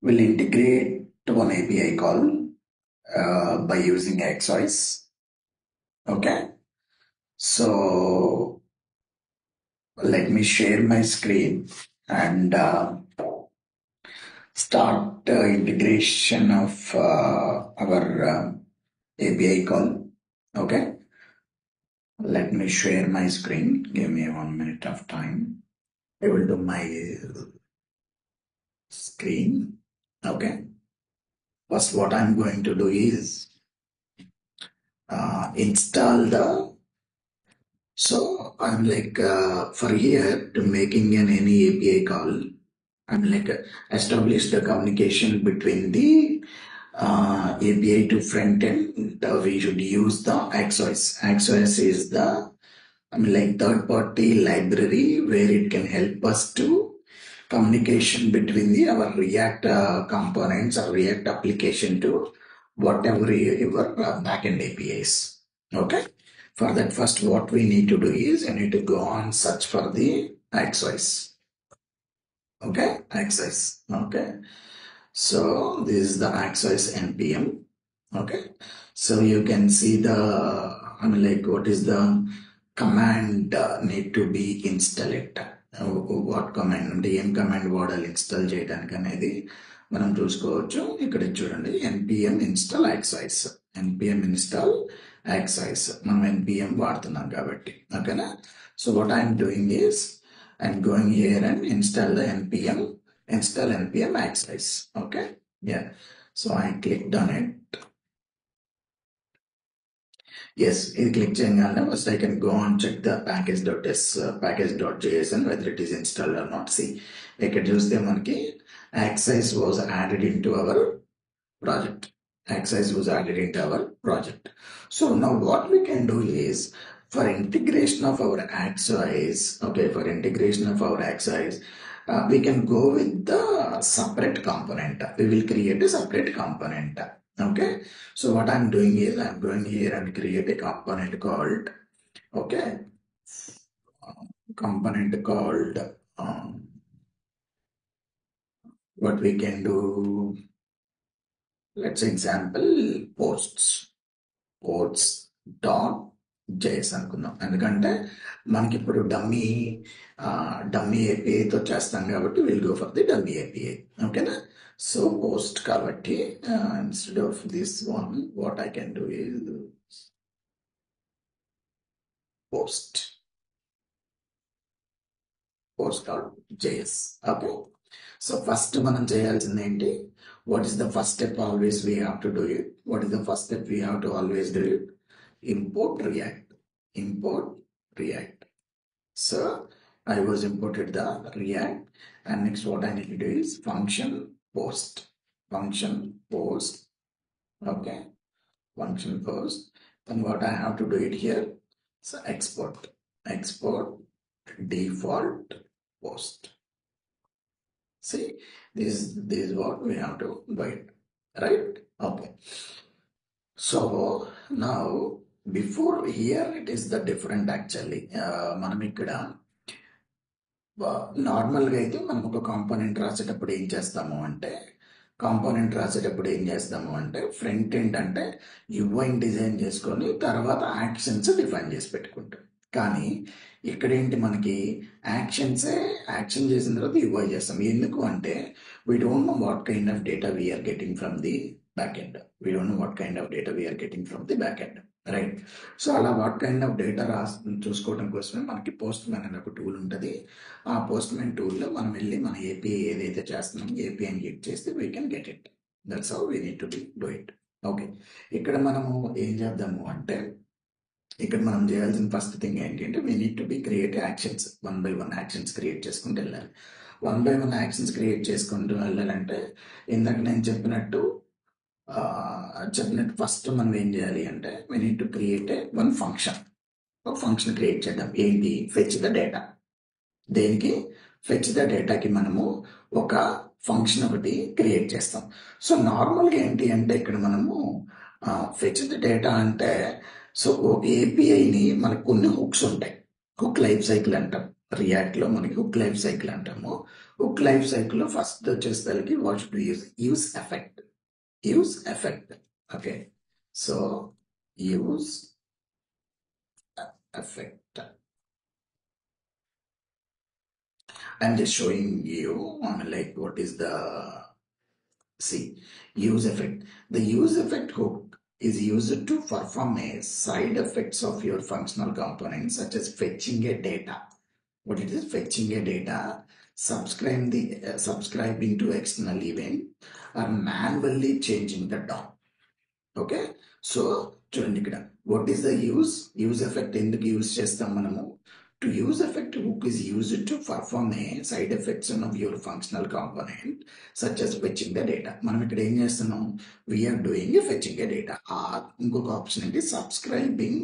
will integrate one API call by using XOIS. Okay, so let me share my screen and start integration of our API call. Okay, let me share my screen. Give me 1 minute of time. I will do my screen. Okay, first what I'm going to do is install the. So I'm like for here to making any API call, I'm like establish the communication between the API to front end. We should use the XOS. XOS is the like third party library where it can help us to communication between the our React components or React application to whatever your backend APIs. Okay. For that, first what we need to do is you need to go on search for the XOS. Okay, XOS. Okay. So this is the XOS npm. Okay. So you can see the like what is the command need to be installed. What command అంటే ఏం command వాడాలి install చేయడానికి అనేది మనం చూసుకోవచ్చు. ఇక్కడ చూడండి npm install XOS. npm install XOS. మనం npm వాడుతున్నాం కాబట్టి ఓకేనా. So what I'm doing is I'm going here and install the install npm XOS. Okay, yeah. So I clicked on it. Yes, it click చేయగానే first I can go and check the package.s package.json whether it is installed or not. See, ఇక్కడ చూస్తే మనకి XOS was added into our project. XOS was added into our project. So now what we can do is for integration of our XOS, okay, for integration of our XOS, we can go with the separate component. We will create a separate component. Okay, so what I'm doing is I'm going here and create a component called, okay, component called what we can do, let's example posts dot JS అనుకుందాం. ఎందుకంటే మనకి ఇప్పుడు dummy ఏపీఐతో చేస్తాం కాబట్టి will go for the dummy API. ఓకేనా. So post కాబట్టి instead of this one what I can do is post dot JS. Okay. So first మనం చేయాల్సింది ఏంటి, what is the first step always we have to do it? What is the first step we have to always do it? Import React. So I was imported the React, and next what I need to do is function post. Okay, function post. Then what I have to do it here, so export default post. See, this is what we have to do it, right? Okay. So now before here it is the different actually. మనం ఇక్కడ నార్మల్గా అయితే మనం ఒక component రాసేటప్పుడు ఏం చేస్తాము అంటే ఫ్రంట్ ఎండ్ అంటే యూఐని డిజైన్ చేసుకొని తర్వాత యాక్షన్స్ డిఫైన్ చేసి పెట్టుకుంటాం. కానీ ఇక్కడ ఏంటి, మనకి యాక్షన్ చేసిన తర్వాత యూఐ చేస్తాం. ఎందుకు అంటే we don't know what kind of data we're getting from the back end. Right. So అలా వాట్ కైండ్ ఆఫ్ డేటా చూసుకోవడం కోసమే మనకి పోస్ట్ మ్యాన్ అనే ఒక టూల్ ఉంటుంది. ఆ పోస్ట్ మ్యాన్ టూల్లో మనం వెళ్ళి మన ఏపీఐ ఏదైతే చేస్తున్నామో ఏపీఐని హిట్ చేస్తే we can get it. That's how we need to do it. Okay. ఇక్కడ మనము ఏం చేద్దాము అంటే ఇక్కడ మనం చేయాల్సిన ఫస్ట్ థింగ్ ఏంటి అంటే we need to be create actions. 1 by 1 actions create చేసుకుంటూ వెళ్ళాలి. 1 by 1 యాక్షన్స్ క్రియేట్ చేసుకుంటూ వెళ్ళాలంటే ఇందాక నేను చెప్పినట్టు ఫస్ట్ మనం ఏం చేయాలి అంటే వీ నీడ్ టు క్రియేట్ ఒక ఫంక్షన్ క్రియేట్ చేద్దాం. ఏంటి, ఫెచ్ ద డేటా. దేనికి? ఫెచ్ ద డేటాకి మనము ఒక ఫంక్షన్ ఒకటి క్రియేట్ చేస్తాం. సో నార్మల్గా ఏంటి అంటే ఇక్కడ మనము ఫెచ్ ద డేటా అంటే సో ఏపీఐని మనకు కొన్ని హుక్స్ ఉంటాయి. హుక్ లైఫ్ సైకిల్ అంటాం. రియాక్ట్ లో మనకి హుక్ లైఫ్ సైకిల్ అంటాము. హుక్ లైఫ్ సైకిల్ లో ఫస్ట్ వచ్చేసరికి what should use effect. Okay, so use effect. I'm just showing you like what is the use effect. The use effect hook is used to perform a side effects of your functional components such as fetching a data. What it is fetching a data, subscribing to external event, or manually changing the DOM. Okay, so చూడండి ఇక్కడ what is the use effect ఎందుకు use చేస్తాం మనము? To use effect hook is used to perform a side effects of your functional component such as fetching the data. మనం ఇక్కడ ఏం చేస్తున్నాం? We're doing fetching a data. Or ఇంకొక option ఏంటి? Subscribing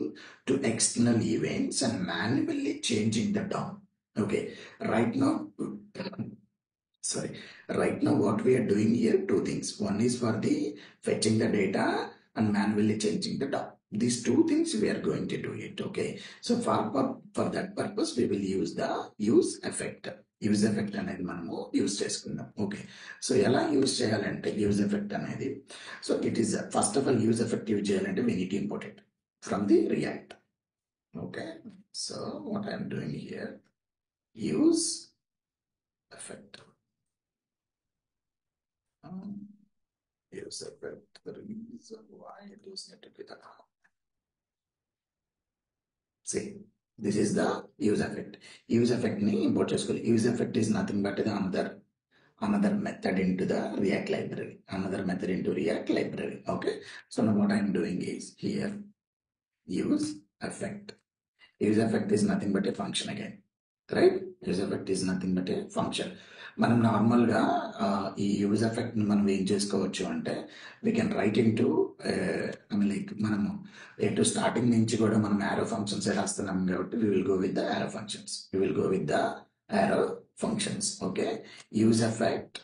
to external events and manually changing the DOM. Okay, right now what we are doing here, two things. One is for the fetching the data and manually changing the DOM. These two things we are going to do it. Okay, so for that purpose we will use the use effect అనేది మనము use చేసుకుందాం. Okay, so ఎలా use చేయాలంటే use effect అనేది, so it is first of all use effect use చేయాలంటే we need to import it from the React. Okay, so what I am doing here, use effect. Use effect, the reason why it is needed with the see, this is the use effect. Use effect ni import cheskoli. Use effect is nothing but another method into the React library. Okay, so now what I am doing is here use effect. Use effect is nothing but a function again, right? Use effect is nothing but a function. మనం నార్మల్గా ఈ use effect మనం ఏం చేసుకోవచ్చు అంటే we can write in to like మనము ఎటు starting నుంచి కూడా మనం యారో ఫంక్షన్స్ రాస్తున్నాం కాబట్టి we will go with the arrow functions. Okay, use effect.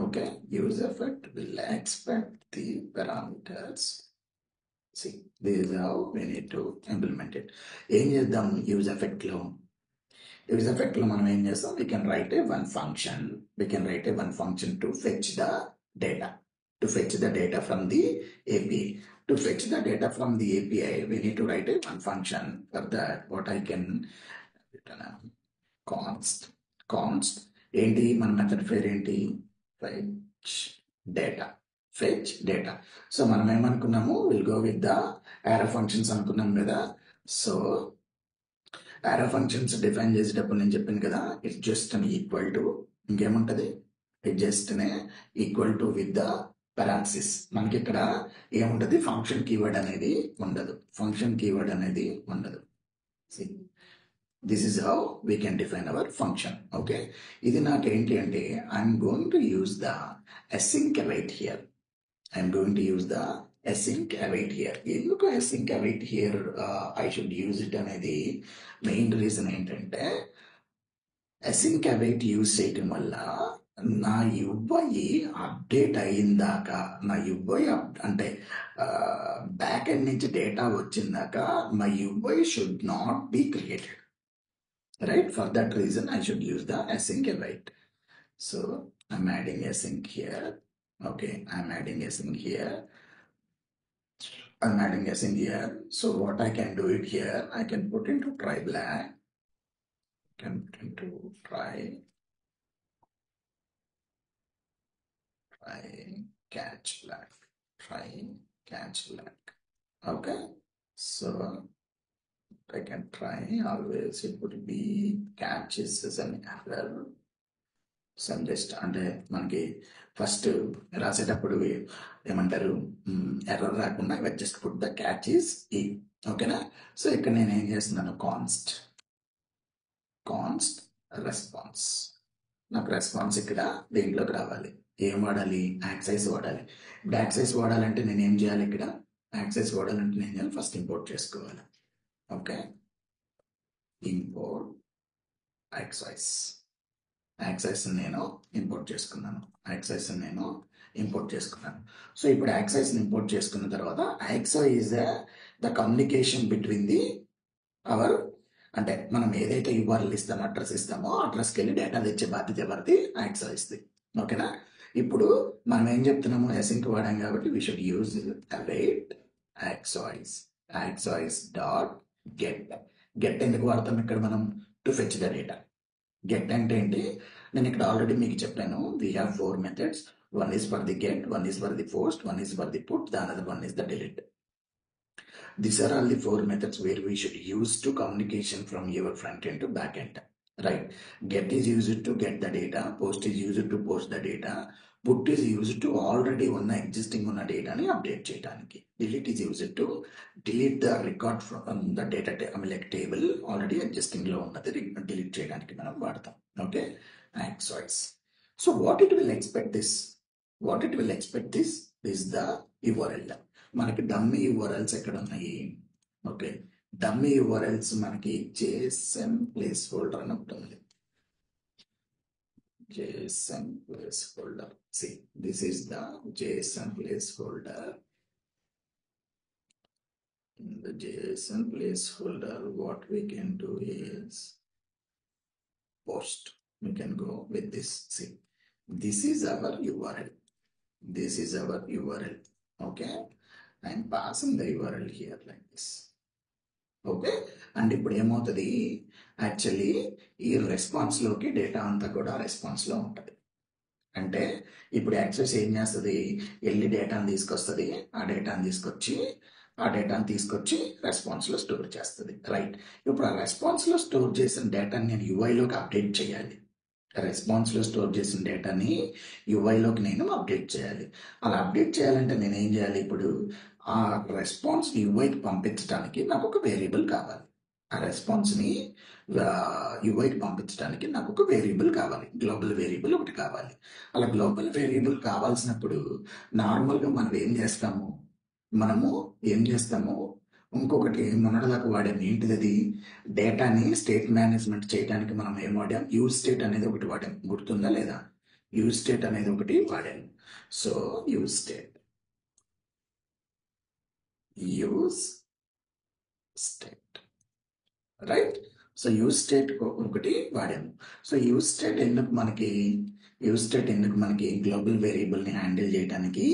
Okay, use effect will expect the parameters. This is how we need to implement it. ఏం చేద్దాం use effect లో? యూజ్ ఎఫెక్ట్ లో మనం ఏం చేస్తాం? we can write a one function to fetch the data from the API. To fetch the data from the API, we need to write a one function. For that, what I can const ఏంటి మన method పేరు ఏంటి? fetch data. So మనం ఏమనుకున్నాము? Will go with the arrow functions అనుకున్నాం కదా. So arrow functions define చేసేటప్పుడు నేను చెప్పాను కదా, ఇట్స్ జస్ట్ అని ఈక్వల్ టు ఇంకేముంటది? It just equal to with the parenthesis. మనకి ఇక్కడ ఏముంటది? ఫంక్షన్ కీవర్డ్ అనేది ఉండదు. This is how we can define our function. Okay, ఇది నాకు ఏంటి అంటే I'm going to use the async await here. ఎందుకు async await here I should use it అనేది మెయిన్ రీజన్ ఏంటంటే async await యూజ్ చేయటం వల్ల నా యుఐ అప్డేట్ అయిందాక, నా యుఐ అంటే బ్యాక్ ఎండ్ నుంచి data వచ్చిందాక my UI should not be created, right? For that reason I should use the async await. So I'm adding async here. Okay, I'm adding async here. So what I can do it here, I can put into try black, catch black. Okay, so I can try. Always it would be catches as an error. Some just అంటే మనకి first రాసేటప్పుడు ఏమంటారు, error రాకుండా just put the catch is ఈ. ఓకేనా? So ఇక్కడ నేను ఏం చేస్తున్నాను? Const response. నాకు రెస్పాన్స్ ఇక్కడ దీంట్లోకి రావాలి. ఏం వాడాలి? యాక్సైజ్ వాడాలి. ఇప్పుడు యాక్సైజ్ వాడాలంటే నేను ఏం చేయాలి? ఇక్కడ యాక్సైజ్ వాడాలంటే నేను చేయాలి? ఫస్ట్ ఇంపోర్ట్ చేసుకోవాలి. ఓకే, ఇంపోర్ట్ యాక్సైజ్ నేను ఇంపోర్ట్ చేసుకున్నాను. సో ఇప్పుడు యాక్సైజ్ ఇంపోర్ట్ చేసుకున్న తర్వాత axios is the communication between the our అంటే మనం ఏదైతే యూఆర్ఎల్ ఇస్తామో అడ్రస్ ఇస్తామో అడ్రస్కి వెళ్ళి డేటా తెచ్చే బాధ్యత ఎవరిది? యాక్సెస్ది. ఓకేనా? ఇప్పుడు మనం ఏం చెప్తున్నాము? అసింక్ వాడాం కాబట్టి we should use await access dot get ఎందుకు వాడతాం ఇక్కడ మనం? To fetch the data. Get అంటే ఏంటి? నేను ఇక్కడ ఆల్రెడీ మీకు చెప్పాను. We have 4 methods. One is for the get, one is for the post, one is for the put, the another one is the delete. These are all the 4 methods where we should use to communication from your front end to back end. Right? Get is used to get the data, post is used to post the data, put is used to already ఉన్న existing ఉన్న డేటాని update చేయడానికి, delete is used to delete the record from the data like table already existing లో ఉన్నది delete చేయడానికి మనం వాడతాం. Okay, XOS. So what it will expect this is the URL. మనకి డమ్మీ యూఆర్ఎల్స్ ఎక్కడ ఉన్నాయి? ఓకే, డమ్మీ యూఆర్ఎల్స్ మనకి JSON place holder అని ఉంటుంది. JSON place holder. See, this is the JSON place holder. In the JSON place holder, what we can do is post. We can go with this. See, this is our URL. Okay, I'm passing the URL here like this. Okay, and ఇప్పుడు ఏమవుతుంది? Actually ఈ response లోకి data అంతా కూడా response లో ఉంటుంది. అంటే ఇప్పుడు యాక్సెస్ ఏం చేస్తుంది? వెళ్ళి డేటాను తీసుకొస్తుంది. ఆ డేటాను తీసుకొచ్చి రెస్పాన్స్ లో స్టోర్ చేస్తుంది. రైట్, ఇప్పుడు ఆ రెస్పాన్స్ లో స్టోర్ చేసిన డేటాని నేను యూఐలోకి అప్డేట్ చేయాలి. రెస్పాన్స్ లో స్టోర్ చేసిన డేటాని యూఐలోకి నేను అప్డేట్ చేయాలి. అలా అప్డేట్ చేయాలంటే నేను ఏం చేయాలి? ఇప్పుడు ఆ రెస్పాన్స్ యూఐకి పంపించడానికి నాకు ఒక వేరియబుల్ కావాలి. ఆ రెస్పాన్స్ని యూఐకి పంపించడానికి నాకు ఒక వేరియబుల్ కావాలి. గ్లోబల్ వేరియబుల్ ఒకటి కావాలి. అలా గ్లోబల్ వేరియబుల్ కావాల్సినప్పుడు నార్మల్గా మనం ఏం చేస్తాము? ఇంకొకటి మొన్నటిదాకా వాడాం. ఏంటిది అది? డేటాని స్టేట్ మేనేజ్మెంట్ చేయడానికి మనం ఏం వాడాం? యూజ్ స్టేట్ అనేది ఒకటి వాడాం. గుర్తుందా లేదా? యూజ్ స్టేట్ అనేది ఒకటి వాడాను. So use state right. So use state ఒకటి వాడాము. సో యూజ్ స్టేట్ ఎందుకు మనకి గ్లోబల్ వేరియబుల్ని హ్యాండిల్ చేయడానికి,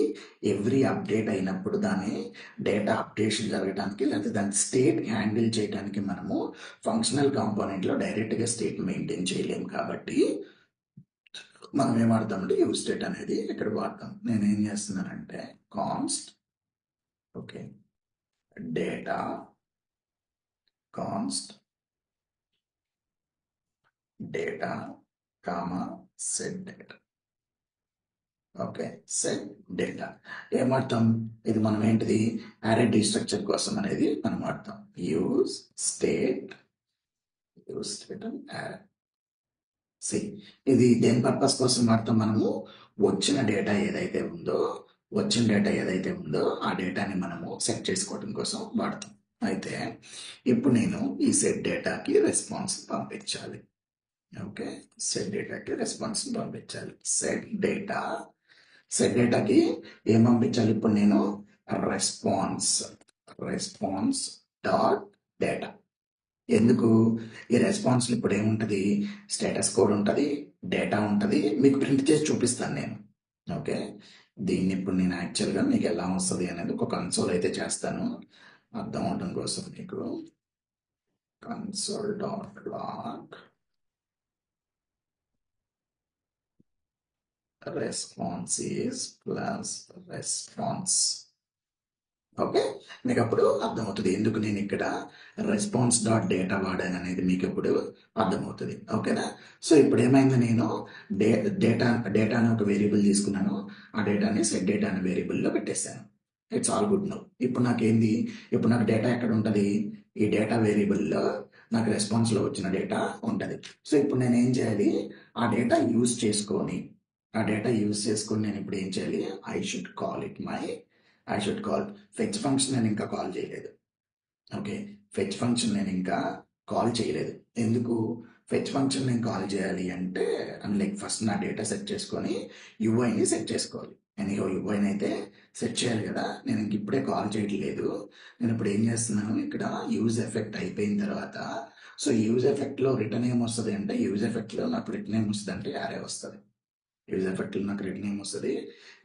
ఎవ్రీ అప్డేట్ అయినప్పుడు దాని డేటా అప్డేషన్ జరగడానికి, లేకపోతే దాని స్టేట్ హ్యాండిల్ చేయడానికి మనము ఫంక్షనల్ కాంపోనెంట్లో డైరెక్ట్గా స్టేట్ మెయింటైన్ చేయలేము. కాబట్టి మనం ఏం వాడతామంటే యూజ్ స్టేట్ అనేది ఇక్కడ వాడతాం. నేను ఏం చేస్తున్నానంటే const okay data const data comma set data. Okay, set data ఏమాడతాం? ఇది మనం ఏంటిది? అరే స్ట్రక్చర్ కోసం అనేది మనం వాడతాం. యూజ్ స్టేట్ ఇది దేని పర్పస్ కోసం వాడతాం? మనము వచ్చిన డేటా ఏదైతే ఉందో ఆ డేటాని మనము సెట్ చేసుకోవడం కోసం వాడతాం. అయితే ఇప్పుడు నేను ఈ సెట్ డేటాకి రెస్పాన్స్ పంపించాలి. ఓకే, సెట్ డేటాకి రెస్పాన్స్ పంపించాలి. సెట్ డేటాకి ఏం పంపించాలి? ఇప్పుడు నేను రెస్పాన్స్ డాట్ డేటా. ఎందుకు? ఈ రెస్పాన్స్ ఇప్పుడు ఏముంటుంది? స్టేటస్ కోడ్ ఉంటుంది, డేటా ఉంటుంది. మీకు ప్రింట్ చేసి చూపిస్తాను నేను. ఓకే, దీన్ని ఇప్పుడు నేను యాక్చువల్గా మీకు ఎలా వస్తుంది అనేది ఒక కన్సోల్ అయితే చేస్తాను, అర్థం అవడం కోసం. మీకు console.log response is plus response. Okay, మీకు అప్పుడు అర్థమవుతుంది ఎందుకు నేను ఇక్కడ రెస్పాన్స్ డాట్ డేటా వాడాను అనేది మీకు ఇప్పుడు అర్థమవుతుంది. ఓకేనా? సో ఇప్పుడు ఏమైంది? నేను డేటాని ఒక వేరియబుల్ తీసుకున్నాను, ఆ డేటాని సెట్ డేటా అనే వేరియబుల్లో పెట్టేశాను. It's all good now. ఇప్పుడు నాకు డేటా ఎక్కడ ఉంటుంది? ఈ డేటా వేరియబుల్లో నాకు రెస్పాన్స్లో వచ్చిన డేటా ఉంటుంది. సో ఇప్పుడు నేను ఏం చేయాలి? ఆ డేటా యూజ్ చేసుకొని నేను ఇప్పుడు ఏం చేయాలి? I should call fetch function. నేను ఇంకా కాల్ చేయలేదు. ఓకే, ఫెచ్ ఫంక్షన్ నేను ఇంకా కాల్ చేయలేదు. ఎందుకు ఫెచ్ ఫంక్షన్ నేను కాల్ చేయాలి అంటే, ఫస్ట్ నా డేటా సెట్ చేసుకొని యూఐని సెట్ చేసుకోవాలి. నేను యూఐని అయితే సెట్ చేయాలి కదా. నేను ఇంక ఇప్పుడే కాల్ చేయట్లేదు. నేను ఇప్పుడు ఏం చేస్తున్నాను? ఇక్కడ యూజ్ ఎఫెక్ట్ అయిపోయిన తర్వాత సో యూజ్ ఎఫెక్ట్ లో రిటర్న్ ఏమొస్తుంది అంటే, యూజ్ ఎఫెక్ట్ లో నాకు రిటర్న్ ఏమొస్తుంది అంటే యారే వస్తుంది. యూజ్ ఎఫెక్ట్ లో నాకు రిటర్న్ ఏమొస్తుంది,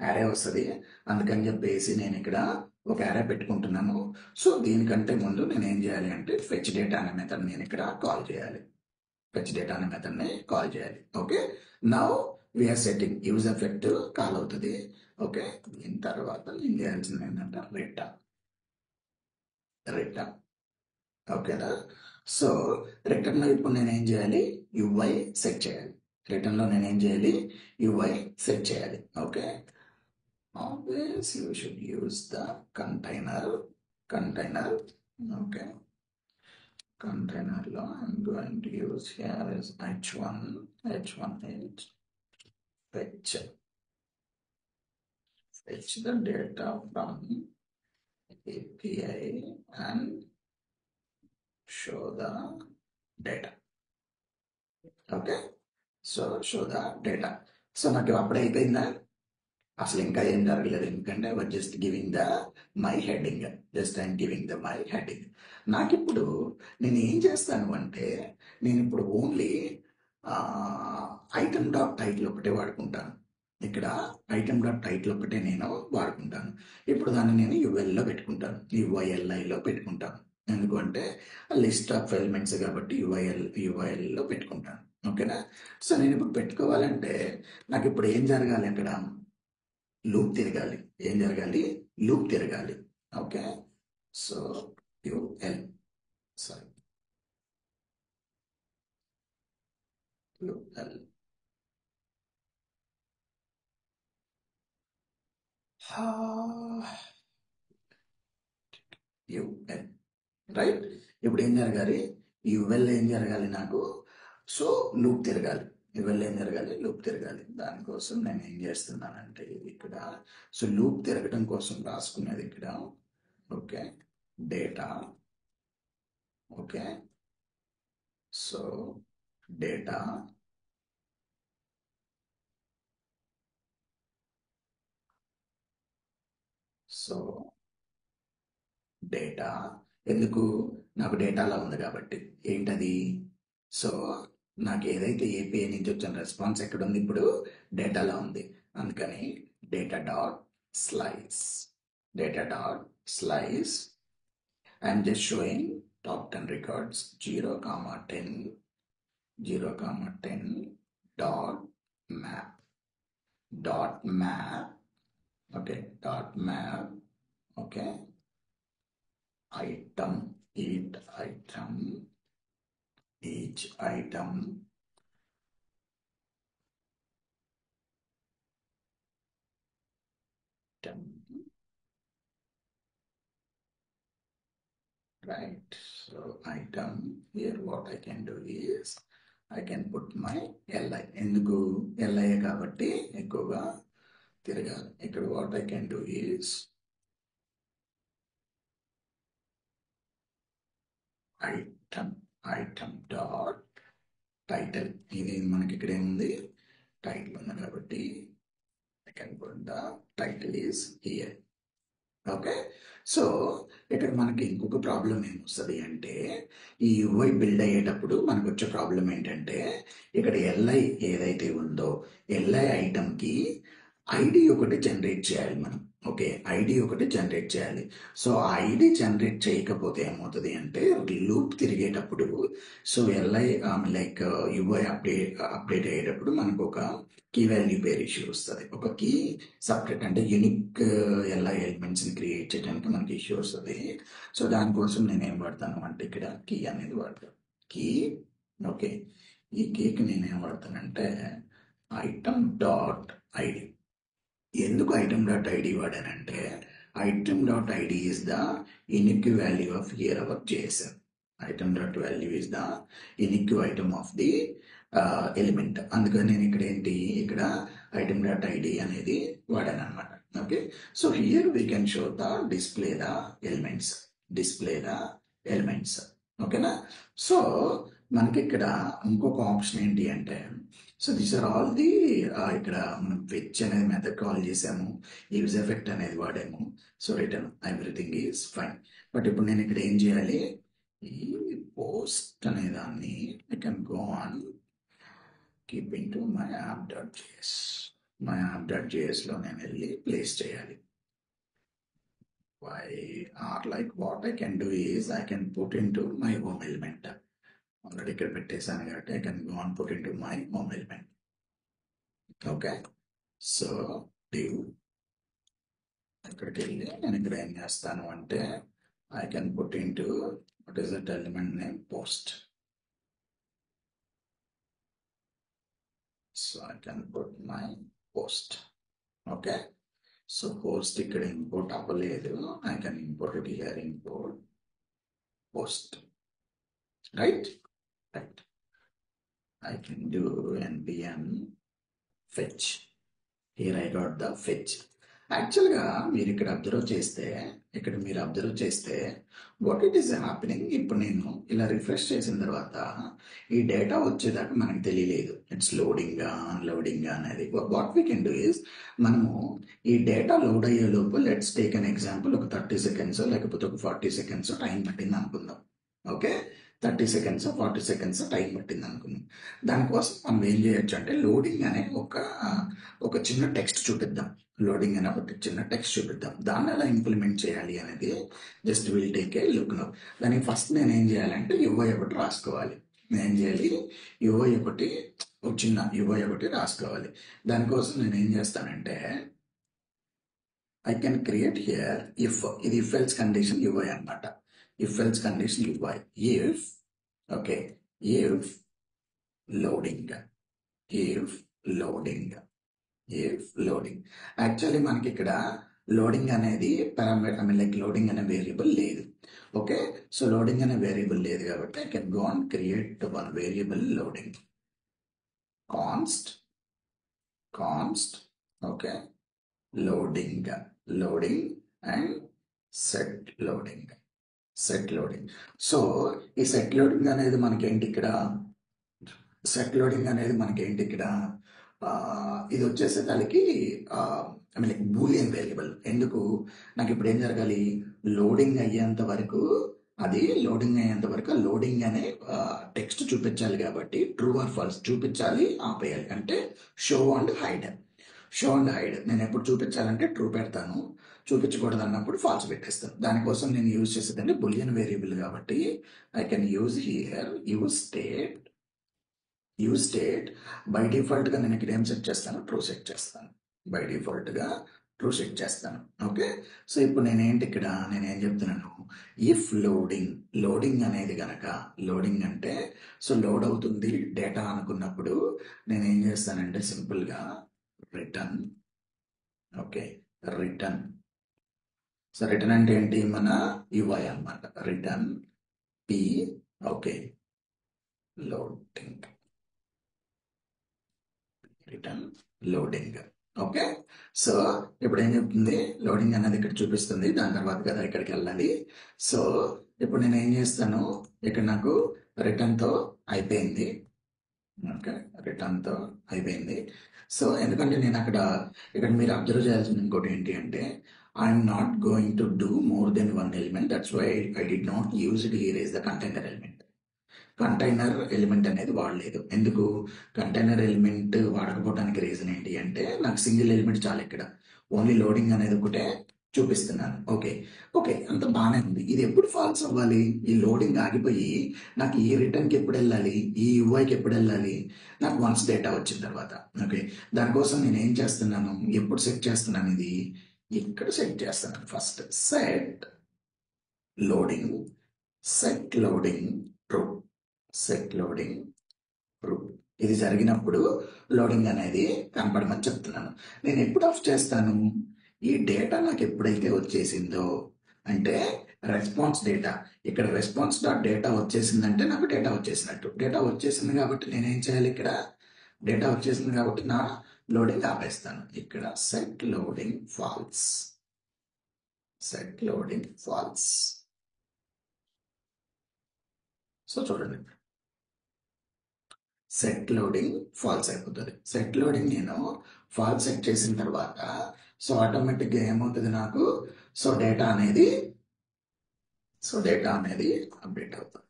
యారే వస్తుంది. అందుకని చెప్పేసి నేను ఇక్కడ ఒక యారే పెట్టుకుంటున్నాను. సో దీనికంటే ముందు నేను ఏం చేయాలి అంటే ఫెచ్ డేటా అనే మెథడ్ నేను ఇక్కడ కాల్ చేయాలి. ఫెచ్ డేటా అనే మెథడ్ ని కాల్ చేయాలి. Okay, now we're setting use effect call అవుతుంది. ఓకే, దీని తర్వాత నేను చేయాల్సింది ఏంటంటే రిటర్న్. ఓకేనా? సో రిటర్న్ లో ఇప్పుడు నేను ఏం చేయాలి, యుఐ సెట్ చేయాలి. రిటర్న్ లో నేను ఏం చేయాలి, యుఐ సెట్ చేయాలి. Okay, always you should use the container. Okay, container lo I'm going to use here is h1 is fetch the data from API and show the data. Okay, so show the data. So నాకు అప్పుడే అయిపోయిందా? అసలు ఇంకా ఏం జరగలేదు, ఎందుకంటే just giving the my heading. Just I'm giving the my heading. నాకు ఇప్పుడు నేను ఏం చేస్తాను అంటే, నేను ఇప్పుడు ఓన్లీ ఐటమ్ డాట్ టైటిల్ ఒకటే వాడుకుంటాను. ఇక్కడ ఐటమ్ డాట్ టైటిల్ ఒకటే నేను వాడుకుంటాను. ఇప్పుడు దాన్ని నేను యుఎల్లో పెట్టుకుంటాను, యుఐఎల్ఐలో పెట్టుకుంటాను. ఎందుకంటే లిస్ట్ ఆఫ్ ఎలిమెంట్స్ కాబట్టి యుఐఎల్లో పెట్టుకుంటాను. ఓకేనా? సో నేను ఇప్పుడు పెట్టుకోవాలంటే నాకు ఇప్పుడు ఏం జరగాలి, అక్కడ లూప్ తిరగాలి. ఏం జరగాలి? లూప్ తిరగాలి. Okay, so UL sorry UL UL right. ఇప్పుడు ఏం జరగాలి, యుఎల్ ఏం జరగాలి నాకు, సో లూప్ తిరగాలి. యుఎల్ ఏం జరగాలి, లూప్ తిరగాలి. దానికోసం నేను ఏం చేస్తున్నానంటే ఇక్కడ, సో లూప్ తిరగడం కోసం రాసుకునేది ఇక్కడ. Okay, data. Okay, so data so data ఎందుకు, నాకు డేటాలో ఉంది కాబట్టి. ఏంటది? సో నాకు ఏదైతే ఏపీఐ నుంచి వచ్చిన రెస్పాన్స్ ఎక్కడ ఉంది, ఇప్పుడు డేటాలో ఉంది. అందుకని data dot slice I'm just showing top 10 records 0,10 dot map. Okay, dot map. Okay, item each item right. So item here, what I can do is I can put my li. ఎందుకు li కాబట్టి ఎక్కువగా తిరగాలి. ఇక్కడ what I can do is item dot title. ఇది మనకి ఇక్కడ ఏముంది, title ఉంది కాబట్టి I can put the title is here. Okay, so ఇక్కడ మనకి ఇంకొక ప్రాబ్లం ఏమొస్తుంది అంటే, ఈ యుఐ బిల్డ్ అయ్యేటప్పుడు మనకు వచ్చే ప్రాబ్లం ఏంటంటే, ఇక్కడ ఎల్ఐ ఏదైతే ఉందో ఎల్ఐ ఐటమ్కి ఐడి ఒకటి జనరేట్ చేయాలి మనం. ఓకే, ఐడి ఒకటి జనరేట్ చేయాలి. సో ఐడి జనరేట్ చేయకపోతే ఏమవుతుంది అంటే, లూప్ తిరిగేటప్పుడు so LI like UI update అయ్యేటప్పుడు మనకు ఒక కీ వాల్యూ పేర్ ఇష్యూ వస్తుంది. ఒక కీ సపరేట్ అంటే యూనిక్ ఎల్ఐ ఎలిమెంట్స్ని క్రియేట్ చేయడానికి మనకి ఇష్యూ వస్తుంది. సో దానికోసం నేను ఏం వాడతాను అంటే, ఇక్కడ కీ అనేది వాడతాను. కీ. ఓకే, ఈ కీకి నేనేం వాడతానంటే ఐటమ్ డాట్ ఐడి. ఎందుకు ఐటమ్ డాట్ ఐడి వాడానంటే, item dot ID is the unique value of here our JSON. Item dot value is the unique item of the element. అందుకని నేను ఇక్కడ ఏంటి, ఇక్కడ ఐటమ్ డాట్ ఐడి అనేది వాడాను అనమాట. Okay, so here we can show the display the elements. ఓకేనా? So మనకి ఇక్కడ ఇంకొక ఆప్షన్ ఏంటి అంటే, so these are all the ఇక్కడ మనం ఫెచ్ అనేది మెథడ్ కాల్ చేసాము, యూజ్ ఎఫెక్ట్ అనేది వాడాము. So return everything is fine. But ఇప్పుడు నేను ఇక్కడ ఏం చేయాలి, ఈ పోస్ట్ అనే దాన్ని I can go on keep in to my app.js. My app.js లో నేను వెళ్ళి ప్లేస్ చేయాలి. Why or like what I can do is I can put into my home element. Already ఇక్కడ పెట్టేసాను కాబట్టి I can go and put into my home element. Okay, so div ఇక్కడికి వెళ్ళి నేను ఇక్కడ ఏం చేస్తాను అంటే I can put into what is that element name, post. So I can put my post. Okay, so post ఇక్కడ import అవ్వలేదు. I can import it here, import post. Right. I can do npm fetch. Here I got the fetch. యాక్చువల్గా మీరు ఇక్కడ observe చేస్తే what it is happening, ఇప్పుడు నేను ఇలా refresh చేసిన తర్వాత ఈ డేటా వచ్చేదాకా మనకు తెలియలేదు. ఇట్స్ లోడింగా అన్లోడింగా అనేది. What we can do is, మనము ఈ డేటా లోడ్ అయ్యే లోపు లెట్స్ టేక్ అన్ ఎగ్జాంపుల్, ఒక 30 seconds లేకపోతే ఒక 40 seconds టైం పట్టింది అనుకుందాం. ఓకే, 30 seconds 40 seconds టైం పట్టింది అనుకున్నాం. దానికోసం మనం ఏం చేయొచ్చు అంటే లోడింగ్ అనే ఒక చిన్న టెక్స్ట్ చూపిద్దాం. లోడింగ్ అనే ఒక చిన్న టెక్స్ట్ చూపిద్దాం. దాన్ని ఎలా ఇంప్లిమెంట్ చేయాలి అనేది just will take a look now. దానికి ఫస్ట్ నేను ఏం చేయాలంటే UI ఒకటి రాసుకోవాలి. నేను ఏం చేయాలి, UI ఒకటి, ఒక చిన్న UI ఒకటి రాసుకోవాలి. దానికోసం నేను ఏం చేస్తానంటే I can create here if, ఇది ఇఫ్ ఎల్స్ కండిషన్ UI అన్నమాట. If else condition UI, if okay, if loading, actually మనకి ఇక్కడ లోడింగ్ అనేది parameter, I mean like loading అనే వేరియబుల్ లేదు. ఓకే, సో లోడింగ్ అనే వేరియబుల్ లేదు కాబట్టి I can go on create one variable loading, const okay, loading and set loading. So ఈ set loading అనేది మనకేంటి ఇక్కడ, ఇది వచ్చేసేదానికి I mean like boolean variable. ఎందుకు, నాకు ఇప్పుడు ఏం జరగాలి, లోడింగ్ అయ్యేంత వరకు లోడింగ్ అనే టెక్స్ట్ చూపించాలి. కాబట్టి ట్రూ ఆర్ ఫాల్స్ చూపించాలి, ఆపేయాలి. అంటే షో అండ్ హైడ్. నేను ఎప్పుడు చూపించాలంటే ట్రూ పెడతాను, చూపించకూడదు అన్నప్పుడు ఫాల్స్ పెట్టేస్తాను. దానికోసం నేను యూజ్ చేసేదంటే బులియన్ వేరియబుల్. కాబట్టి I can use here use state. By default గా నేను ఇక్కడ ఏం సెట్ చేస్తాను, ట్రూ సెట్ చేస్తాను. ఓకే, సో ఇప్పుడు నేనేం చెప్తున్నాను, ఇఫ్ లోడింగ్ అనేది గనక, లోడింగ్ అంటే సో లోడ్ అవుతుంది డేటా అనుకున్నప్పుడు నేనేం చేస్తానంటే సింపుల్ గా return. Okay, return. So return అంటే ఏంటి, మన UI అన్నమాట. Return p. Okay, loading. Okay, so ఇప్పుడు ఏం చెప్తుంది, లోడింగ్ అనేది ఇక్కడ చూపిస్తుంది. దాని తర్వాత కదా ఇక్కడికి వెళ్ళాలి. సో ఇప్పుడు నేను ఏం చేస్తాను, ఇక్కడ నాకు రిటర్న్తో అయిపోయింది. ఓకే, రిటర్న్తో అయిపోయింది. సో ఎందుకంటే నేను ఇక్కడ మీరు అబ్జర్వ్ చేయాల్సింది ఇంకోటి ఏంటి అంటే, I'm not going to do more than one element. That's why I did not use it here as the container element. Container element అనేది వాడలేదు. ఎందుకు కంటైనర్ ఎలిమెంట్ వాడకపోవడానికి రీజన్ ఏంటి అంటే, నాకు సింగిల్ ఎలిమెంట్ చాలా, ఇక్కడ ఓన్లీ లోడింగ్ అనేది ఒకటే చూపిస్తున్నాను. ఓకే, అంత బాగానే ఉంది. ఇది ఎప్పుడు ఫాల్స్ అవ్వాలి, ఈ లోడింగ్ ఆగిపోయి నాకు ఈ రిటర్న్కి ఎప్పుడు వెళ్ళాలి, ఈ UIకి ఎప్పుడు వెళ్ళాలి, నాకు వన్స్ డేటా వచ్చిన తర్వాత. ఓకే, దానికోసం నేను ఏం చేస్తున్నాను, ఎప్పుడు సెట్ చేస్తున్నాను, ఇది ఇక్కడ సెట్ చేస్తున్నాను. First set loading true. ఇది జరిగినప్పుడు లోడింగ్ అనేది కనపడమని చెప్తున్నాను. నేను ఎప్పుడు ఆఫ్ చేస్తాను, ఈ డేటా నాకు ఎప్పుడైతే వచ్చేసిందో, అంటే రెస్పాన్స్ డేటా, ఇక్కడ రెస్పాన్స్ డాట్ డేటా వచ్చేసిందంటే నాకు డేటా వచ్చేసినట్టు. డేటా వచ్చేసింది కాబట్టి నేనేం చేయాలి, ఇక్కడ డేటా వచ్చేసింది కాబట్టి నా లోడింగ్ ఆపేస్తాను. ఇక్కడ సెట్ లోడింగ్ ఫాల్స్. సో చూడండి, సెట్ లోడింగ్ ఫాల్స్ అయిపోతుంది. సెట్ లోడింగ్ నేను ఫాల్స్ సెట్ చేసిన తర్వాత సో ఆటోమేటిక్గా ఏమవుతుంది నాకు, సో డేటా అనేది సో డేటా అనేది అప్డేట్ అవుతుంది.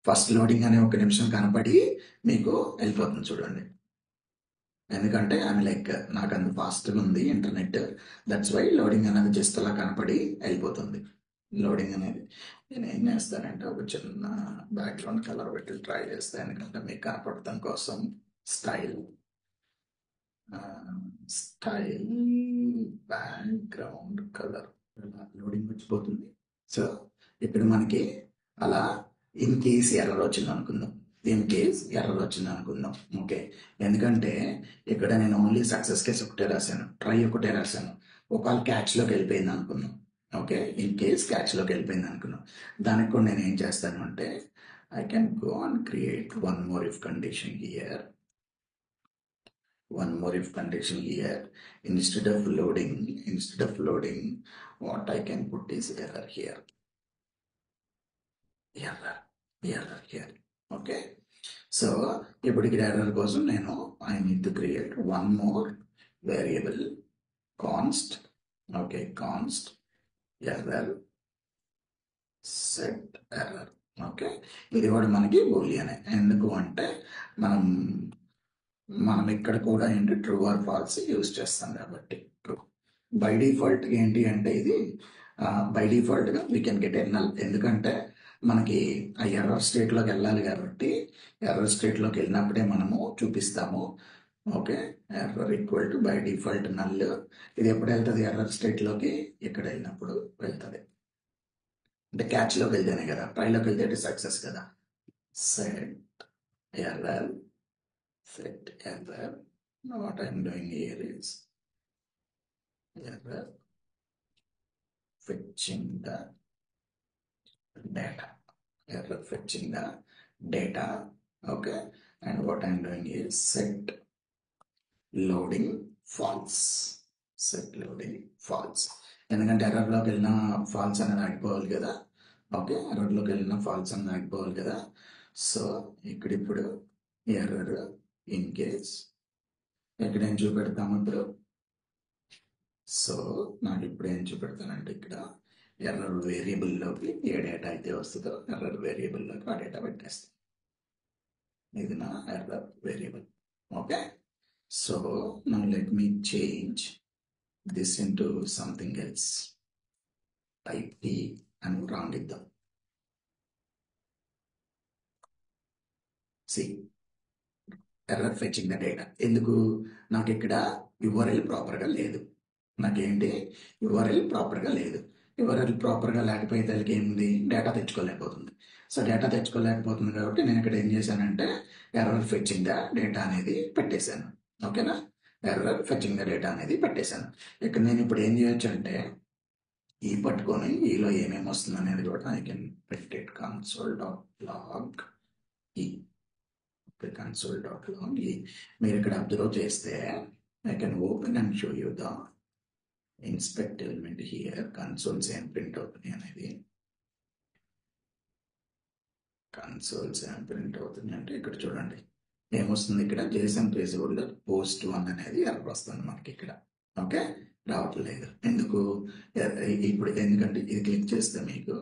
ఫస్ట్ లోడింగ్ అనే ఒక నిమిషం కనపడి మీకు వెళ్ళిపోతుంది చూడండి. ఎందుకంటే ఐఎమ్ లైక్ నాకు అంత ఫాస్ట్గా ఉంది ఇంటర్నెట్, దట్స్ వై లోడింగ్ అనేది జస్ట్ అలా కనపడి వెళ్ళిపోతుంది. లోడింగ్ అనేది నేను ఏం చేస్తానంటే ఒక చిన్న బ్యాక్గ్రౌండ్ కలర్ పెట్టి ట్రై చేస్తాను, ఎందుకంటే మీకు కనపడటం కోసం. Style style background colour loading వచ్చిపోతుంది. సో ఇప్పుడు మనకి అలా ఇన్ కేస్ ఎర్రర్ వచ్చింది అనుకుందాం, ఇన్ కేస్ ఎర్రర్ వచ్చింది అనుకుందాం. ఓకే, ఎందుకంటే ఇక్కడ నేను ఓన్లీ సక్సెస్ కేసు ఒకటే రాశాను, ట్రై ఒకటే రాశాను. ఒకవేళ క్యాచ్లోకి వెళ్ళిపోయింది అనుకుందాం. ఓకే, ఇన్ కేస్ క్యాచ్లోకి వెళ్ళిపోయింది అనుకున్నాం. దానికి కూడా నేను ఏం చేస్తాను అంటే I can go and create one more if condition here. One more if condition here. Instead of loading, what I can put is error here. Error here. Okay. So ఇప్పుడు ఇక్కడ ఎర్రర్ కోసం నేను I need to create one more variable, const. Okay, const error set error. Okay, ఇది కూడా మనకి Boolean. ఎందుకు అంటే మనం ఇక్కడ కూడా ఏంటి ట్రూ ఆర్ ఫాల్స్ యూజ్ చేస్తాం కాబట్టి. ట్రూ బై డిఫాల్ట్ ఏంటి అంటే ఇది బై డిఫాల్ట్గా వీ కెన్ గెట్ ఎన్నల్, ఎందుకంటే మనకి ఆ ఎర్రర్ స్టేట్లోకి వెళ్ళాలి కాబట్టి ఎర్రర్ స్టేట్లోకి వెళ్ళినప్పుడే మనము చూపిస్తాము. Okay, error equal to buy default null. ఇది ఎప్పుడు వెళ్తుంది ఎర్రర్ స్టేట్లోకి? ఇక్కడ వెళ్ళినప్పుడు వెళ్తుంది. అంటే క్యాచ్లోకి వెళ్తేనే కదా, ట్రైలోకి వెళ్తే సక్సెస్ కదా. Set error, set error. Now what I'm doing here is error fetching the data. Error fetching the data. Okay, and what I'm doing is set loading false. Set loading false. ఎందుకంటే ఎర్రర్లోకి వెళ్ళిన falls అనేది ఆగిపోవాలి కదా. Okay, ఎర్రర్లోకి వెళ్ళిన falls అనేది ఆగిపోవాలి కదా. So ఇక్కడ ఇప్పుడు ఎర్రర్ ఇన్ కేస్ ఇక్కడ ఏం చూపెడతాము ఇప్పుడు. సో నాకు ఇప్పుడు ఏం చూపెడతానంటే ఇక్కడ ఎర్రర్ వేరియబుల్లోకి ఏ డేటా అయితే వస్తుందో ఎర్రర్ వేరియబుల్లోకి ఆ డేటా పెట్టేస్తాను. ఇది నా error variable. Okay, so now let me change this into something else. Type T అని రాండిద్దాం. See error fetching the data. ఎందుకు? నాకు ఇక్కడ యుఆర్ఎల్ ప్రాపర్గా లేదు. నాకేంటి యుఆర్ఎల్ ప్రాపర్గా లేదు. యుఆర్ఎల్ ప్రాపర్గా లేకపోతే దానికి ఏముంది, డేటా తెచ్చుకోలేకపోతుంది. సో డేటా తెచ్చుకోలేకపోతుంది కాబట్టి నేను ఇక్కడ ఏం చేశానంటే ఎర్రర్ ఫెచింగ్ ద డేటా అనేది పెట్టేశాను. ఓకేనా, ఎర్రర్ ఫెచింగ్ ద డేటా అనేది పెట్టేశాను. ఇక్కడ నేను ఇప్పుడు ఏం చేయొచ్చు అంటే ఈ పట్టుకొని ఈలో ఏమేమి వస్తుంది అనేది కూడా ఐ కెన్ పెట్టెడ్ console.log ఈ console.log. మీరు ఇక్కడ అబ్జర్వ్ చేస్తే I can open and show you the inspect element here. Consoles ఏం ప్రింట్ అవుతుంది అనేది, కన్సోల్స్ ఏం ప్రింట్ అవుతుంది అంటే ఇక్కడ చూడండి ఏమొస్తుంది. ఇక్కడ జేసన్ పేజ్ హోల్డర్ పోస్ట్ 1 అనేది ఎర్రర్ వస్తుంది మనకి ఇక్కడ. ఓకే, రావట్లేదు. ఎందుకు? ఇప్పుడు ఎందుకంటే ఇది క్లిక్ చేస్తే మీకు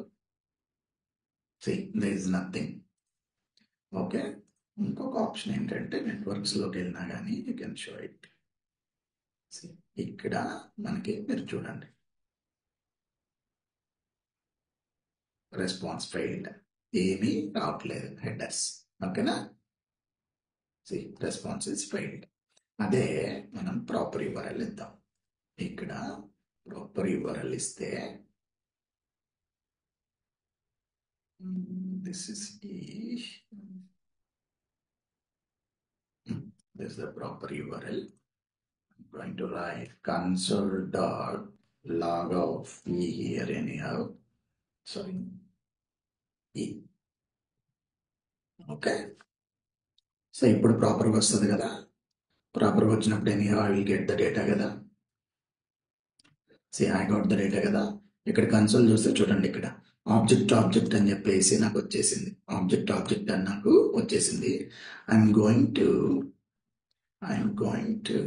there is nothing. ఓకే, ఇంకొక ఆప్షన్ ఏంటంటే నెట్వర్క్స్లోకి వెళ్ళినా కానీ యూ కెన్ షో ఇట్. ఇక్కడ మనకి మీరు చూడండి రెస్పాన్స్ ఫెయిల్డ్, ఏమీ రావట్లేదు హెడర్స్. ఓకేనా, రెస్పాన్స్ ఇస్ ఫెయిల్డ్. అదే మనం ప్రాపర్ యూఆర్ఎల్ ఇద్దాం. ఇక్కడ ప్రాపర్ యూఆర్ఎల్ ఇస్తే this is the proper URL. I'm going to write console.log of e here anyhow. Sorry, e. Okay, so ఇప్పుడు ప్రాపర్గా వస్తుంది కదా. ప్రాపర్గా వచ్చినప్పుడు anyhow I will get the data కదా. I got the data కదా. ఇక్కడ కన్సోల్ చూస్తే చూడండి, ఇక్కడ ఆబ్జెక్ట్ అని చెప్పేసి నాకు వచ్చేసింది. ఆబ్జెక్ట్ అని నాకు వచ్చేసింది. I'm going to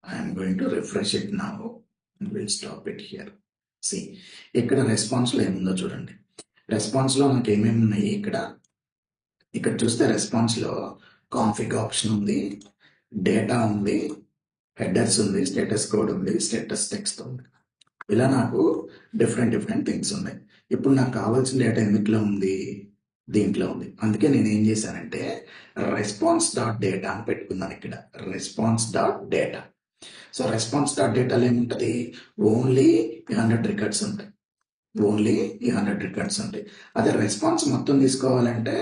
I'm going to refresh it now and will stop it here. See, ఇక్కడ రెస్పాన్స్లో ఏముందో చూడండి. రెస్పాన్స్లో నాకు ఏమేమి ఉన్నాయి ఇక్కడ చూస్తే రెస్పాన్స్లో కాన్ఫిగ్ ఆప్షన్ ఉంది, డేటా ఉంది, హెడర్స్ ఉంది, స్టేటస్ కోడ్ ఉంది, స్టేటస్ టెక్స్ట్ ఉంది. ఇలా నాకు డిఫరెంట్ థింగ్స్ ఉన్నాయి. ఇప్పుడు నాకు కావాల్సిన డేటా ఎందులో ఉంది, దీంట్లో ఉంది. అందుకే నేను ఏం చేశానంటే రెస్పాన్స్ డాట్ డేటా అని పెట్టుకున్నాను ఇక్కడ. Response dot data. So response dot డేటాలో ఏముంటుంది, ఓన్లీ 100 రికార్డ్స్ ఉంటాయి. ఓన్లీ ఈ 100 రికార్డ్స్ ఉంటాయి. అదే రెస్పాన్స్ మొత్తం తీసుకోవాలంటే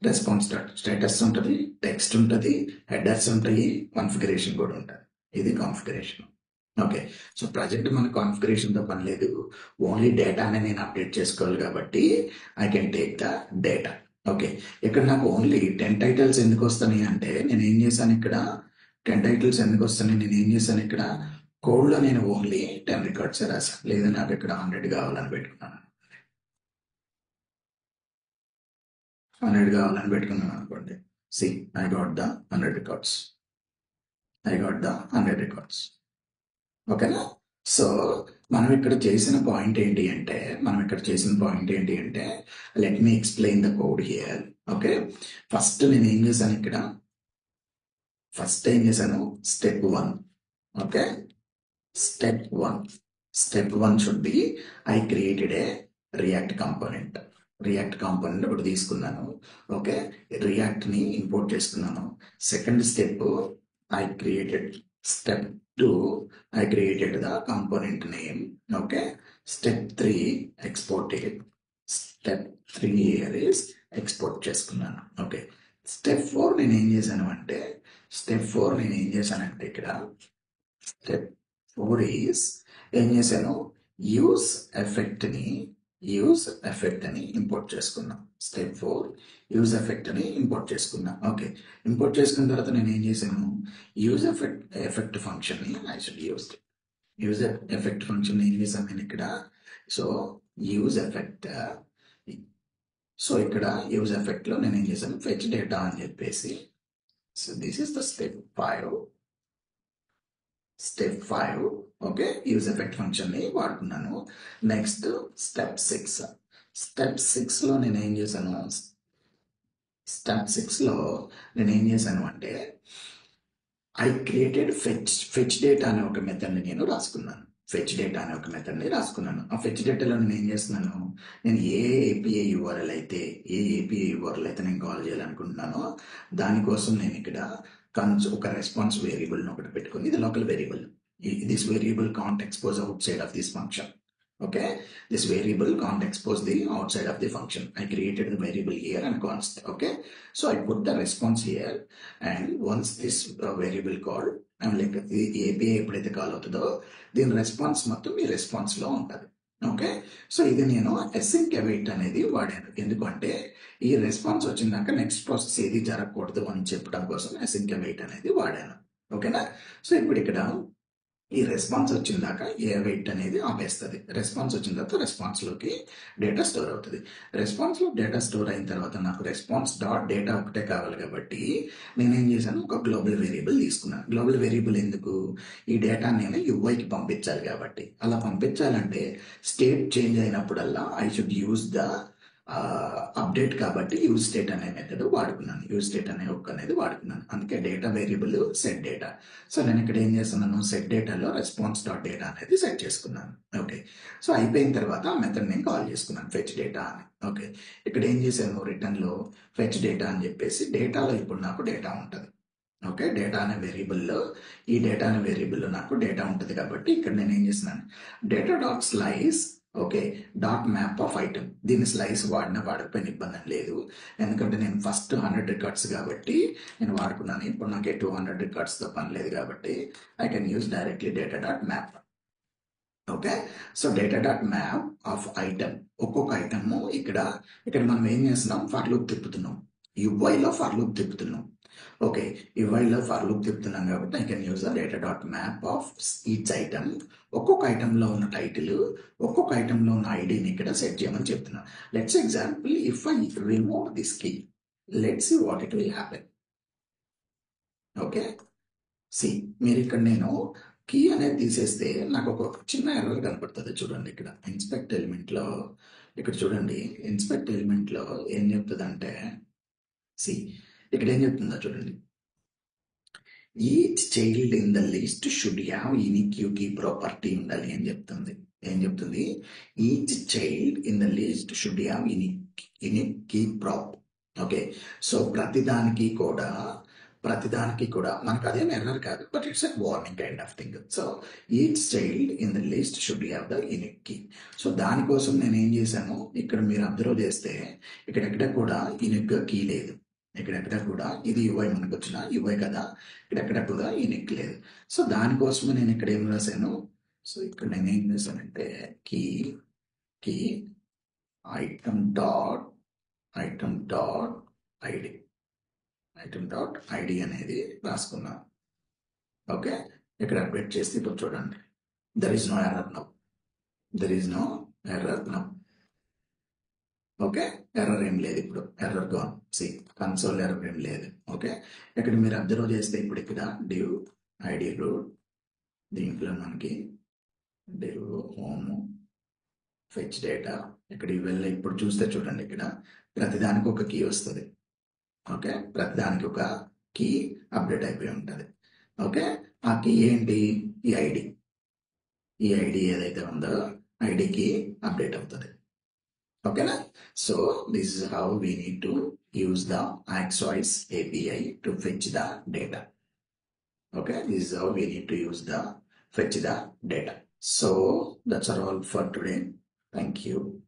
రెస్పాన్స్ డాట్ స్టేటస్ ఉంటుంది, టెక్స్ట్ ఉంటుంది, హెడర్స్ ఉంటాయి, కాన్ఫిగరేషన్ కూడా ఉంటుంది. ఇది కాన్ఫిగరేషన్. ఓకే, సో ప్రజెంట్ మన కాన్ఫిగరేషన్తో పని లేదు, ఓన్లీ డేటానే నేను అప్డేట్ చేసుకోవాలి కాబట్టి I can take the data. Okay, ఇక్కడ నాకు ఓన్లీ 10 టైటిల్స్ ఎందుకు వస్తున్నాయి అంటే నేను ఏం చేశాను ఇక్కడ 10 టైటిల్స్ ఎందుకు వస్తున్నాయి, నేను ఏం చేశాను ఇక్కడ కోడ్లో నేను ఓన్లీ 10 రికార్డ్స్ రాశాను. లేదా నాకు ఇక్కడ 100 కావాలని పెట్టుకున్నాను. 100 కావాలని పెట్టుకున్నాను అనుకోండి. See, I got the 100 records. ఓకేనా? సో మనం ఇక్కడ చేసిన పాయింట్ ఏంటి అంటే let me explain the code here. Okay, first నేను ఏం చేశాను ఇక్కడ, step 1. Okay, step 1 should be I created a React component ఒకటి తీసుకున్నాను. ఓకే, రియాక్ట్ ని ఇంపోర్ట్ చేసుకున్నాను. Second step step 2 I created the component name. Okay, step 3 exported. Step 3 here is export చేసుకున్నాను. Okay, step 4 నేను ఏం చేశాను అంటే ఇక్కడ స్టెప్ 4 ఈస్ ఏం చేశాను, యూజ్ ఎఫెక్ట్ ని ఇంపోర్ట్ చేసుకున్నాం. స్టెప్ 4 యూజ్ ఎఫెక్ట్ అని ఇంపోర్ట్ చేసుకున్నా. ఓకే, ఇంపోర్ట్ చేసుకున్న తర్వాత నేను ఏం చేశాను, యూజ్ ఎఫెక్ట్ ఫంక్షన్ ని యూజ్ ఎఫెక్ట్ ఫంక్షన్ ఏం చేశాను నేను ఇక్కడ. సో యూజ్ ఎఫెక్ట్, సో ఇక్కడ యూజ్ ఎఫెక్ట్ లో నేను ఏం చేశాను, ఫెచ్ డేటా అని చెప్పేసి. So this is the step 5. Okay, use effect function ని వాడుకున్నాను. నెక్స్ట్ స్టెప్ 6 లో నేను ఏం చేశాను, అంటే ఐ క్రియేటెడ్ ఫెచ్ డేటా అనే ఒక మెథడ్ని నేను రాసుకున్నాను. ఆ ఫెచ్ డేటాలో నేను ఏం చేస్తున్నాను, నేను ఏ ఏపీఐ యూఆర్ఎల్ అయితే నేను కాల్ చేయాలనుకుంటున్నానో దానికోసం నేను ఇక్కడ ఒక రెస్పాన్స్ వేరియబుల్ ఒకటి పెట్టుకుని, ఇది local variable. This variable can't expose out side of this function. Okay, this variable can't expose the outside of the function. I created the variable here and const. Okay, so I put the response here, and once this variable called, I'm like the API ఎప్పుడైతే call అవుతుందో దీని response మొత్తం ఈ response లో ఉంటుంది. Okay, so ఇది నేను async await అనేది వాడాను. ఎందుకంటే ఈ రెస్పాన్స్ వచ్చిందాక నెక్స్ట్ ప్రాసెస్ ఏది జరగకూడదు అని చెప్పడం కోసం async await అనేది వాడాను. ఓకేనా? సో ఇప్పుడు ఇక్కడ ఈ రెస్పాన్స్ వచ్చిందాక ఏ వెయిట్ అనేది ఆపేస్తుంది. రెస్పాన్స్ వచ్చిన తర్వాత రెస్పాన్స్ లోకి డేటా స్టోర్ అవుతుంది. రెస్పాన్స్ లో డేటా స్టోర్ అయిన తర్వాత నాకు రెస్పాన్స్ డాట్ డేటా ఒకటే కావాలి కాబట్టి నేనేం చేశాను, ఒక గ్లోబల్ వేరియబుల్ తీసుకున్నాను. గ్లోబల్ వేరియబుల్ ఎందుకు, ఈ డేటా నేను యూఐకి పంపించాలి కాబట్టి. అలా పంపించాలంటే స్టేట్ చేంజ్ అయినప్పుడల్లా I should use the update కాబట్టి యూజ్ స్టేట్ అనే మెథడ్ వాడుకున్నాను. అందుకే data variable set data. So నేను ఇక్కడ ఏం చేస్తున్నాను, సెట్ డేటాలో రెస్పాన్స్ డాట్ డేటా అనేది సెట్ చేసుకున్నాను. ఓకే, సో అయిపోయిన తర్వాత ఆ మెథడ్ నేను కాల్ చేసుకున్నాను, ఫెచ్ డేటా అని. ఓకే, ఇక్కడ ఏం చేశాను, రిటర్న్ లో ఫెచ్ డేటా అని చెప్పేసి డేటాలో ఇప్పుడు నాకు డేటా ఉంటుంది. ఓకే, ఈ డేటా అనే వేరియబుల్లో నాకు డేటా ఉంటుంది కాబట్టి ఇక్కడ నేను ఏం చేస్తున్నాను, data dot slice. Okay, dot map of item. దీన్ని స్లైస్ వాడకపోయిన ఇబ్బంది లేదు, ఎందుకంటే నేను ఫస్ట్ 100 రికార్డ్స్ కాబట్టి నేను వాడుకున్నాను. ఇప్పుడు నాకు 200 రికార్డ్స్తో పని లేదు కాబట్టి I can use directly data dot map. Okay, so data dot map of item. ఒక్కొక్క ఐటమ్ ఇక్కడ మనం ఏం చేస్తున్నాం, ఫర్ లూప్ తిప్పుతున్నాం. యుఐలో ఫర్ లూప్ తిప్పుతున్నాం. ఓకే, యుఐలో ఫర్ లూప్ తిప్పుతున్నాం కాబట్టి I can use the data dot map of each item. ఒక్కొక్క ఐటంలో ఉన్న టైటిల్, ఒక్కొక్క ఐటంలో ఉన్న ఐడిని ఇక్కడ సెట్ చేయమని చెప్తున్నా. Let's example, if I remove this key, let's see what it will happen. Okay, see, మీరు ఇక్కడ నేను కీ అనేది తీసేస్తే నాకు ఒక చిన్న ఎర్రర్ కనపడుతుంది చూడండి. ఇక్కడ ఇన్స్పెక్ట్ ఎలిమెంట్లో ఇక్కడ చూడండి, ఇన్స్పెక్ట్ ఎలిమెంట్లో ఏం చెప్తుందంటే సి ఇక్కడ ఏం చెప్తుందో చూడండి. Each child in the list should have unique key property ఉండాలి అని చెప్తుంది. ఏం చెప్తుంది? Each child in the list should have unique key prop. Okay, so ప్రతిదానికి కూడా మనకు అదేం ఎర్రర్ కాదు, but it's a warning kind of thing. So each child in the list should have the unique key. So దానికోసం నేను ఏం చేశాను, ఇక్కడ మీరు అబ్జర్వ్ చేస్తే ఇక్కడెక్కడ కూడా యూనిక్ కీ లేదు. ఇక్కడెక్కడ కూడా ఇది యువై మనకు వచ్చిన యువై కదా, ఇక్కడెక్కడ కూడా యూనిక్ లేదు. సో దానికోసం నేను ఇక్కడ ఏం రాశాను, సో ఇక్కడ నేను ఏం చేశానంటే కీ ఐటమ్ డాట్ ఐడి అనేది రాసుకున్నాను. ఓకే, ఇక్కడ అప్డేట్ చేస్తే ఇప్పుడు చూడండి, there is no error now. Okay, error ఏం లేదు, ఇప్పుడు error gone. See console error ఏం లేదు. ఓకే, ఇక్కడ మీరు అబ్జర్వ్ చేస్తే ఇప్పుడు ఇక్కడ డివ్ ఐడి రూట్, దీంట్లో మనకి డివ్ హోమ్ ఫెచ్ డేటా, ఇక్కడ వెళ్ళి ఇప్పుడు చూస్తే చూడండి, ఇక్కడ ప్రతిదానికి ఒక కీ వస్తుంది. ఓకే, ప్రతిదానికి ఒక కీ అప్డేట్ అయిపోయి ఉంటుంది. ఓకే, ఆ కీ ఏంటి? ఈ ఐడి ఏదైతే ఉందో ఐడికి అప్డేట్ అవుతుంది. ఓకేనా? So this is how we need to use the Axwise API to fetch the data. Okay, this is how we need to fetch the data. So that's all for today. Thank you.